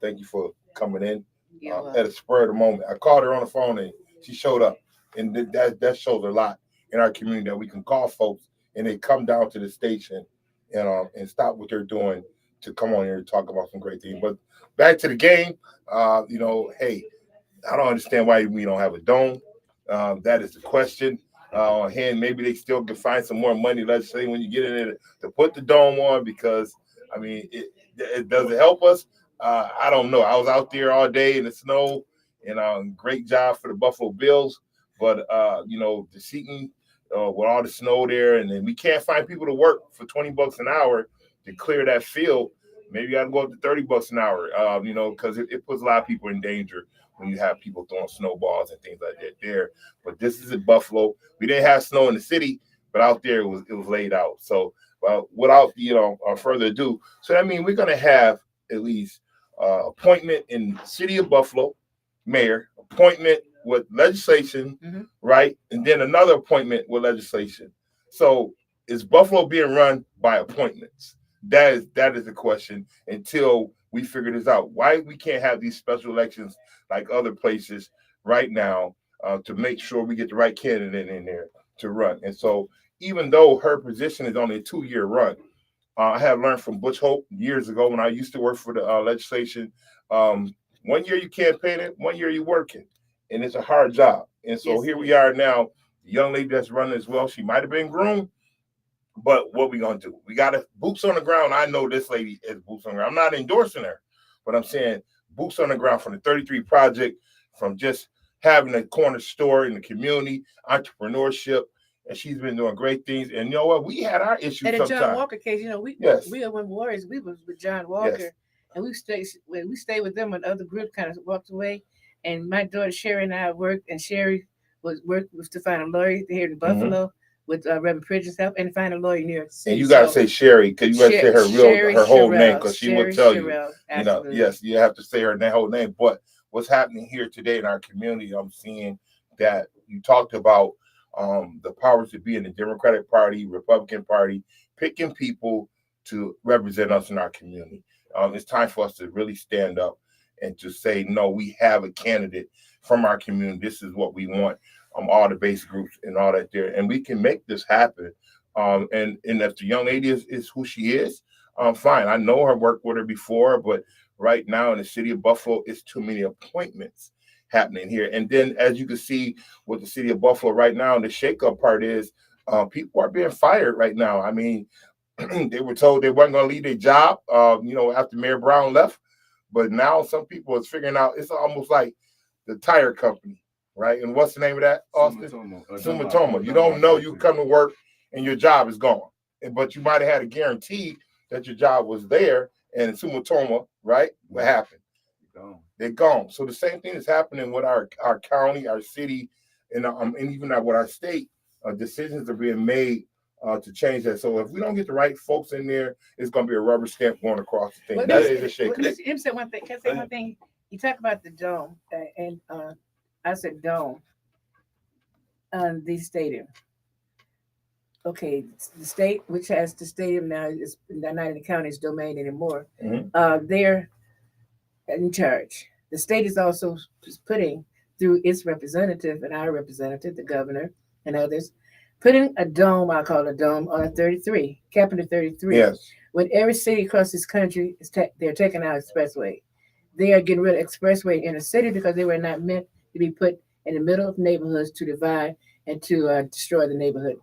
Thank you for coming in You're at welcome. a spur of the moment. I called her on the phone and she showed up, and that shows a lot in our community, that we can call folks and they come down to the station and stop what they're doing to come on here and talk about some great things. But back to the game, hey, I don't understand why we don't have a dome. That is the question. And maybe they still can find some more money, let's say, when you get in there to put the dome on, because I mean, it does it help us? I don't know. I was out there all day in the snow, and great job for the Buffalo Bills. But the seating with all the snow there, and then we can't find people to work for $20 an hour to clear that field. Maybe I can go up to $30 an hour, because it puts a lot of people in danger when you have people throwing snowballs and things like that there. But this is in Buffalo. We didn't have snow in the city, but out there it was laid out. So without further ado, so that means we're gonna have at least appointment in the city of Buffalo, mayor, appointment with legislation, right? And then another appointment with legislation. So is Buffalo being run by appointments? That is the question until we figure this out. Why we can't have these special elections like other places right now to make sure we get the right candidate in there to run. And so even though her position is only a 2-year run, I have learned from Butch Hope years ago when I used to work for the legislation. 1 year you campaigning, 1 year you working, and it's a hard job. And so here we are now, the young lady that's running as well. She might have been groomed, but what we gonna do? We got to boots on the ground. I know this lady is boots on the ground. I'm not endorsing her, but I'm saying boots on the ground from the 33 Project, from just having a corner store in the community, entrepreneurship. And she's been doing great things. And you know what? We had our issues And the sometimes. John Walker case, we are when Warriors. We was with John Walker, and we stayed with them when other group kind of walked away. And my daughter Sherry and I worked, and Sherry worked to find a lawyer here in Buffalo with Reverend Pridge's help, and find a lawyer in New York City. And you gotta say Sherry, because you gotta say her whole name, because she will tell you. Yes, you have to say her whole name. But what's happening here today in our community, I'm seeing that you talked about the powers that be in the Democratic Party, Republican Party, picking people to represent us in our community. It's time for us to really stand up and to say, no, we have a candidate from our community. This is what we want. All the base groups and all that there, and we can make this happen. And if the young lady is who she is, fine. I know her, worked with her before, but right now in the city of Buffalo, it's too many appointments happening here. And then, as you can see with the city of Buffalo right now, the shakeup part is people are being fired right now. I mean, they were told they weren't going to leave their job, after Mayor Brown left. But now some people is figuring out it's almost like the tire company. right? And what's the name of that, Austin? Sumitomo. Sumitomo. You don't know you come to work and your job is gone, but you might have had a guarantee that your job was there. And in Sumitomo, right? What happened? They're gone. So the same thing is happening with our county, our city, and even with our state. Decisions are being made to change that. So if we don't get the right folks in there, it's going to be a rubber stamp going across the thing. Well, That is a shame. Let me say one thing. Can I say one thing? You talk about the dome, and I said dome on the stadium. Okay, the state, which has the stadium now, is not in the county's domain anymore. They're in charge. The state is also putting through its representative and our representative, the governor and others, putting a dome, I call it a dome, on a 33, capital 33. Yes. When every city across this country, they're taking out expressway. They are getting rid of expressway in the city because they were not meant to be put in the middle of neighborhoods to divide and to destroy the neighborhood.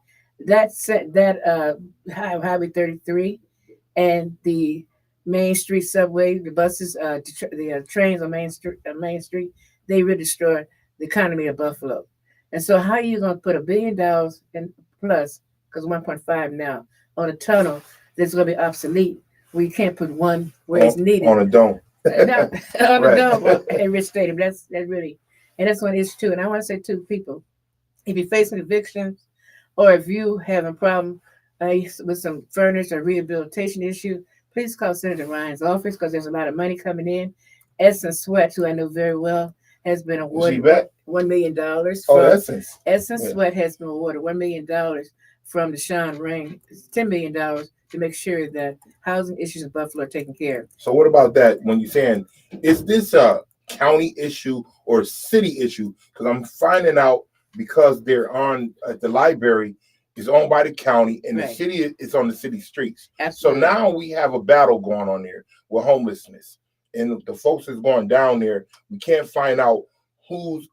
Highway 33 and the Main Street subway, the buses, the trains on Main Street, they really destroy the economy of Buffalo. And so, how are you going to put $1 billion in plus, because 1.5 now, on a tunnel that's going to be obsolete? We can't put one where it's needed on a dome. on a dome at Rich Stadium. That's really, and that's one issue too. And I want to say to people, if you're facing evictions, or if you have a problem with some furniture or rehabilitation issue, please call Senator Ryan's office because there's a lot of money coming in. Essence Sweat, who I know very well, has been awarded $1 million. Essence Sweat has been awarded $1 million from the Sean Ring, $10 million to make sure that housing issues in Buffalo are taken care of. So what about that when you're saying, is this a county issue or a city issue? Because I'm finding out because they're on at the library is owned by the county and the city is on the city streets. Absolutely. So now we have a battle going on there with homelessness. And the folks that's going down there, we can't find out who's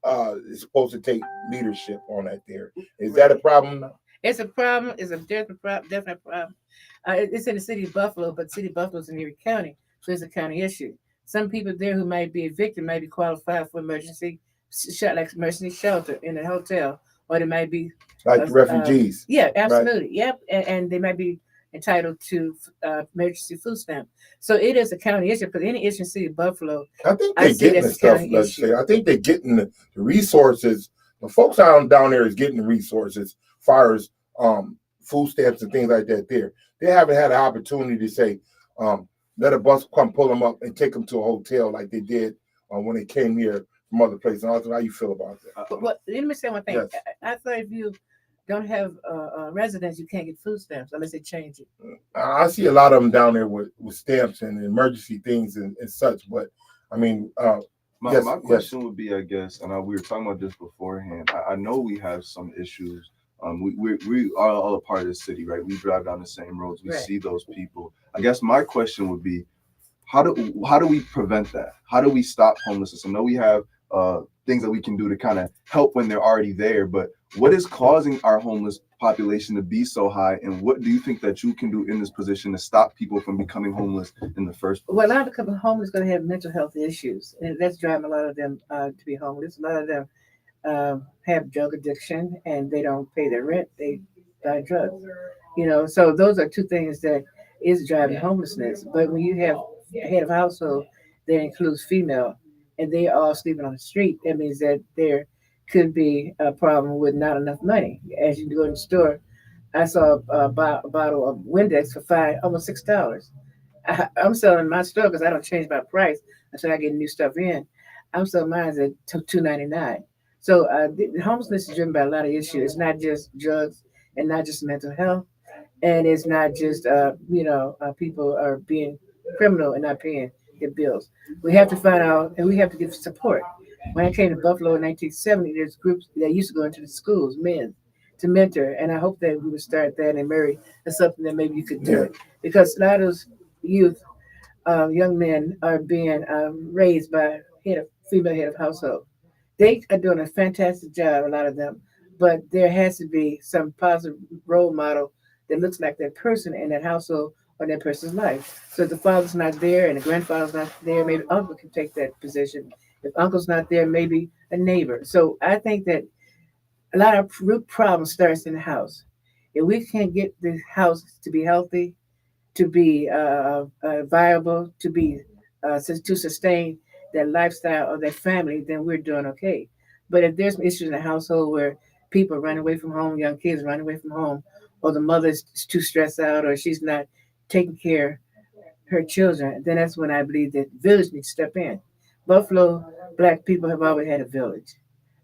is supposed to take leadership on that there. Is that a problem? It's a problem. It's a definite problem. It's in the city of Buffalo, but the city of Buffalo is in Erie County, so it's a county issue. Some people there who might be evicted might be qualified for emergency shelter in a hotel, or they might be like refugees. Yeah, absolutely. Right. Yep, and they might be entitled to emergency food stamp. So it is a county issue because any issue in the city of Buffalo, I think they're getting the stuff. Let's say I think they're getting the resources. The folks down there is getting the resources, far as food stamps and things like that. They haven't had an opportunity to say, let a bus come pull them up and take them to a hotel like they did when they came here from other places. How you feel about that? But let me say one thing. Yes. I thought if you don't have residents, you can't get food stamps unless they change it. I see a lot of them down there with stamps and emergency things and such. But I mean, my question would be, I guess, and we were talking about this beforehand. I know we have some issues. We are all a part of the city, right? We drive down the same roads. We see those people. I guess my question would be, how do we prevent that? How do we stop homelessness? I know we have things that we can do to kind of help when they're already there, but what is causing our homeless population to be so high, and what do you think that you can do in this position to stop people from becoming homeless in the first place? Well, a lot of the homeless are going to have mental health issues, and that's driving a lot of them to be homeless. A lot of them have drug addiction, and they don't pay their rent. They buy drugs, So those are two things that is driving homelessness. But when you have a head of household that includes female, and they are all sleeping on the street, that means that there could be a problem with not enough money. As you go in the store, I saw a bottle of Windex for almost $6. I'm selling my store because I don't change my price until I get new stuff in. I'm selling mine at $2.99. So the homelessness is driven by a lot of issues. It's not just drugs and not just mental health, and it's not just people are being criminal and not paying their bills. We have to find out, and we have to give support. When I came to Buffalo in 1970, there's groups that used to go into the schools, men, to mentor, and I hope that we would start that. And Mary, that's something that maybe you could do, because a lot of those youth, young men, are being raised by female head of household. They are doing a fantastic job, a lot of them, but there has to be some positive role model that looks like that person in that household or that person's life. So if the father's not there and the grandfather's not there, maybe uncle can take that position If uncle's not there, maybe a neighbor. So I think that a lot of root problems starts in the house. If we can't get the house to be healthy, to be viable, to sustain that lifestyle of that family, then we're doing okay. But if there's issues in the household where people run away from home, young kids run away from home, or the mother's too stressed out, or she's not taking care her children, then that's when I believe that village needs to step in. Buffalo black people have always had a village,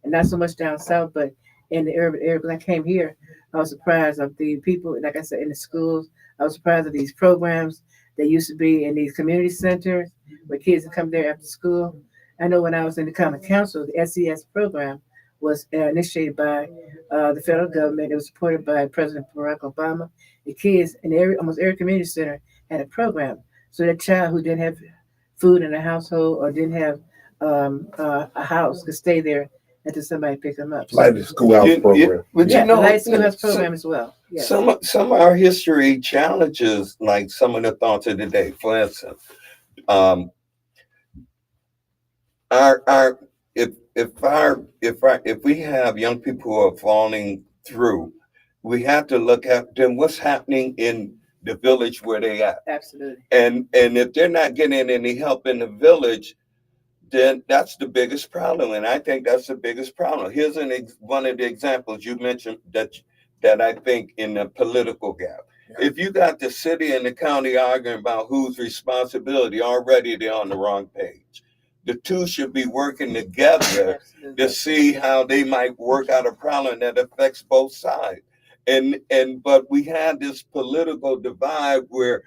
and not so much down south, but in the urban area. When I came here, I was surprised of the people, like I said, in the schools. I was surprised of these programs that used to be in these community centers where kids would come there after school. I know when I was in the common council, the SES program was initiated by the federal government. It was supported by President Barack Obama. The kids in almost every community center had a program. So that child who didn't have food in the household or didn't have a house could stay there until somebody picked them up. Like the schoolhouse program. But Yeah, you know, the light schoolhouse program as well. Yeah. some of our history challenges, like some of the thoughts of the day. For instance, um, our if we have young people who are falling through, we have to look at then what's happening in the village where they at. Absolutely. And if they're not getting any help in the village, then that's the biggest problem. And I think that's the biggest problem. Here's one of the examples you mentioned that I think in the political gap. Yeah. If you got the city and the county arguing about whose responsibility, already they're on the wrong page. The two should be working together to see how they might work out a problem that affects both sides. But we had this political divide where,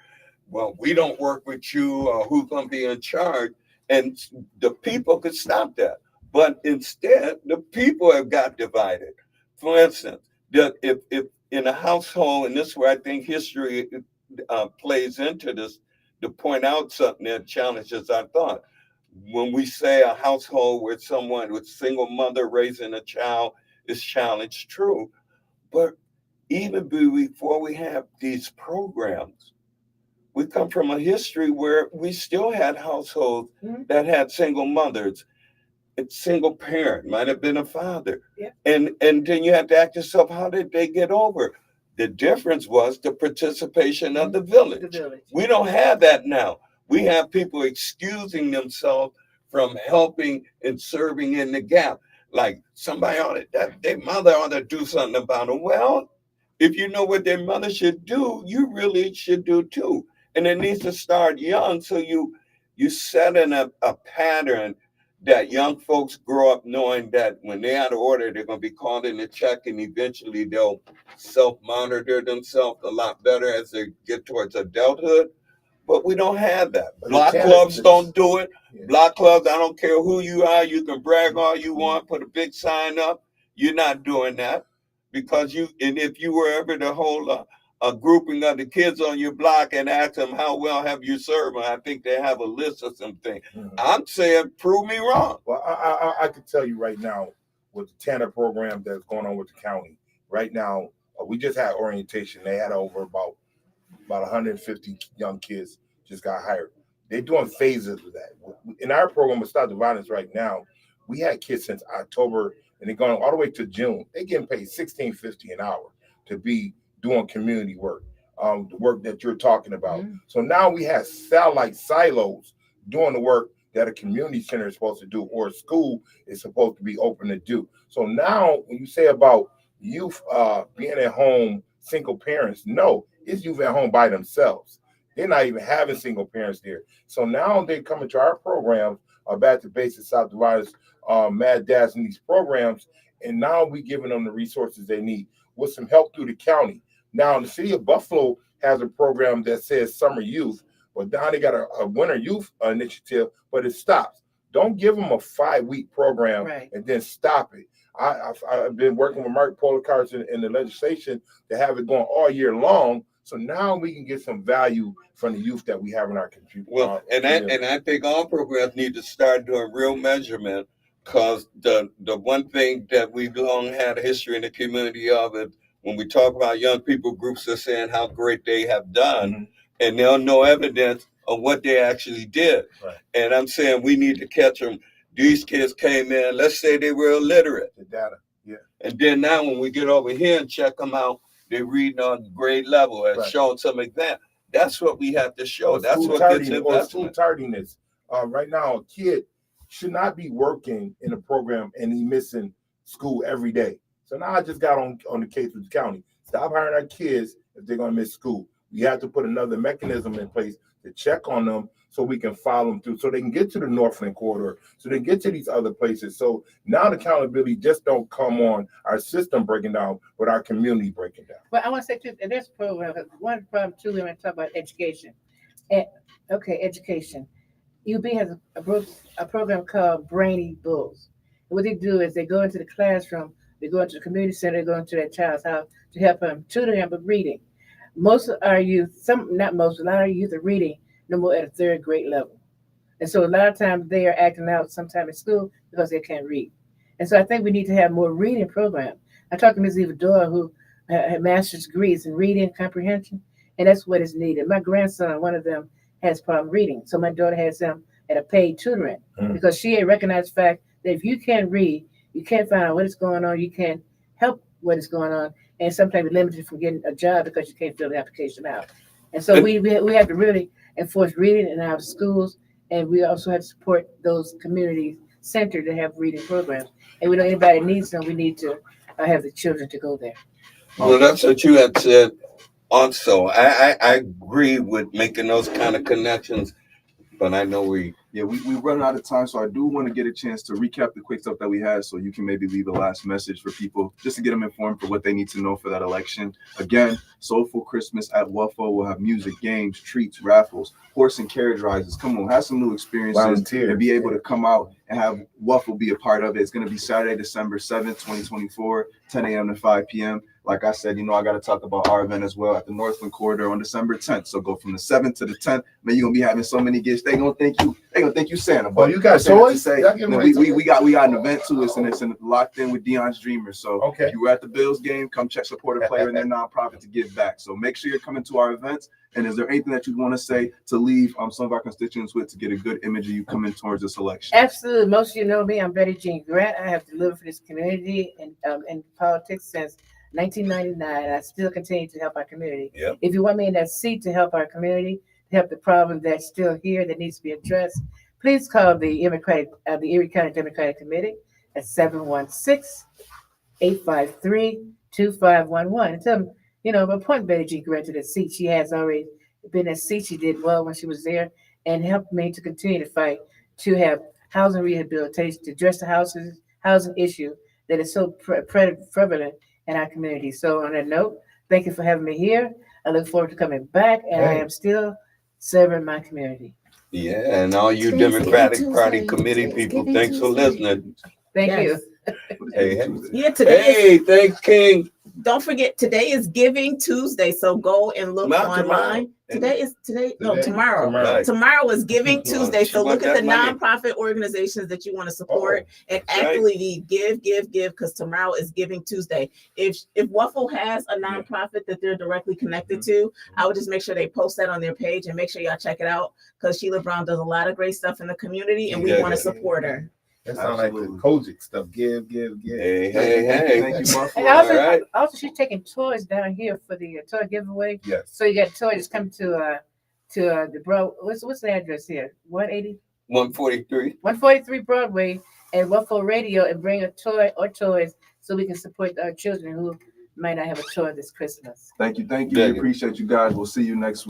well, we don't work with you, or who's going to be in charge. And the people could stop that. But instead, the people have got divided. For instance, if in a household, and this is where I think history plays into this, to point out something that challenges our thought. When we say a household with someone with single mother raising a child is challenged, true. But even before we have these programs, we come from a history where we still had households that had single mothers. It's single parent, might have been a father. Yeah. And then you have to ask yourself, how did they get over? The difference was the participation of the village. We don't have that now. We have people excusing themselves from helping and serving in the gap. Like somebody their mother ought to do something about it. Well, if you know what their mother should do, you really should do too. And it needs to start young, so you set in a pattern that young folks grow up knowing that when they're out of order, they're going to be called in to check, and eventually they'll self-monitor themselves a lot better as they get towards adulthood. But we don't have that. Block clubs don't do it. Yeah. Block clubs, I don't care who you are, you can brag all you want, put a big sign up. You're not doing that because if you were ever to hold a grouping of the kids on your block and ask them how well have you served, I think they have a list of some things. Mm-hmm. I'm saying, prove me wrong. Well, I can tell you right now with the Tanner program that's going on with the county. Right now, we just had orientation. They had over about 150 young kids just got hired. They're doing phases of that. In our program with Stop the Violence right now, we had kids since October, and they're going all the way to June. They're getting paid $16.50 an hour to be doing community work, the work that you're talking about. Mm-hmm. So now we have satellite silos doing the work that a community center is supposed to do, or a school is supposed to be open to do. So now when you say about youth being at home, single parents, no, it's youth at home by themselves. They're not even having single parents there. So now they're coming to our programs, Back to Basics, South Dividers, Mad Dads, and these programs, and now we're giving them the resources they need with some help through the county. Now, the city of Buffalo has a program that says summer youth, but now they got a winter youth initiative, but it stops. Don't give them a 5-week program and then stop it. I've been working with Mark Policarz in the legislation to have it going all year long. So now we can get some value from the youth that we have in our community. Well, and I think all programs need to start doing real measurement, because the one thing that we've long had a history in the community of it, when we talk about young people, groups are saying how great they have done, and there's no evidence of what they actually did. Right. And I'm saying we need to catch them. these kids came in, let's say they were illiterate. The data, yeah. And then now when we get over here and check them out, they're reading on grade level and showing some exam. That's what we have to show. That's what gets investment. School tardiness. Right now, a kid should not be working in a program and he missing school every day. So now I just got on the case with the county. Stop hiring our kids if they're going to miss school. We have to put another mechanism in place to check on them so we can follow them through, so they can get to the Northland corridor, so they can get to these other places. So now the accountability just don't come on our system breaking down, but our community breaking down. Well, I want to say too, and there's a program, one problem too, when I talk about education. Education. UB has a program called Brainy Bulls. What they do is they go into the classroom, they go into the community center, they go into their child's house to help them, tutor them with reading. Most of our youth, a lot of our youth are reading no more at a third grade level. And so a lot of times they are acting out sometime in school because they can't read. And so I think we need to have more reading programs. I talked to Ms. Eva Doyle, who had master's degrees in reading and comprehension, and that's what is needed. My grandson, one of them, has problem reading. So my daughter has him at a paid tutoring because she had recognized the fact that if you can't read, you can't find out what is going on, you can't help what is going on, and sometimes you're limited from getting a job because you can't fill the application out. And so we have to really enforce reading in our schools, and we also have to support those community centers that have reading programs. And we know anybody needs them, we need to have the children to go there. Well, that's what you had said also. I agree with making those kind of connections, but I know we run out of time, so I do want to get a chance to recap the quick stuff that we had, so you can maybe leave a last message for people just to get them informed for what they need to know for that election. Again, Soulful Christmas at Waffle will have music, games, treats, raffles, horse and carriage rides. Come on, have some new experiences and be able to come out and have Waffle be a part of it. It's going to be Saturday, December 7th, 2024, 10 a.m. to 5 p.m. Like I said, I got to talk about our event as well at the Northland Corridor on December 10th. So go from the 7th to the 10th. Man, you're going to be having so many gifts. They're going to thank you, Santa. But you got toys? We got an event too. It's locked in with Dion's Dreamers. So if you were at the Bills game, come check support a player in their nonprofit to give back. So make sure you're coming to our events. And is there anything that you want to say to leave some of our constituents with to get a good image of you coming towards this election? Absolutely. Most of you know me. I'm Betty Jean Grant. I have delivered for this community and in politics since 1999. I still continue to help our community. Yep. If you want me in that seat to help our community, to help the problem that's still here that needs to be addressed, please call the Erie County Democratic Committee at 716-853-2511 and tell them, appoint Betty G. Grant to the seat. She has already been in a seat. She did well when she was there and helped me to continue to fight to have housing rehabilitation, to address the housing issue that is so prevalent in our community. So on that note, thank you for having me here. I look forward to coming back, and I am still serving my community. Yeah, and all you Democratic Party committee people, thanks for listening. Thank you. Hey, Today thanks, King. Don't forget, today is Giving Tuesday, so go and look online. Tomorrow. Right. Tomorrow is Giving Tuesday, so look at the nonprofit organizations that you want to support and actively give, because tomorrow is Giving Tuesday. If Waffle has a nonprofit that they're directly connected to, I would just make sure they post that on their page and make sure y'all check it out, because Sheila Brown does a lot of great stuff in the community, and we want to support her. That sounds like the Kojic stuff. Give. Hey. Thank you, Buffalo. And also, she's taking toys down here for the toy giveaway. Yes. So you got toys coming to the what's the address here? 180? 143. 143 Broadway and Waffle Radio, and bring a toy or toys so we can support our children who might not have a toy this Christmas. Thank you. We appreciate you guys. We'll see you next week.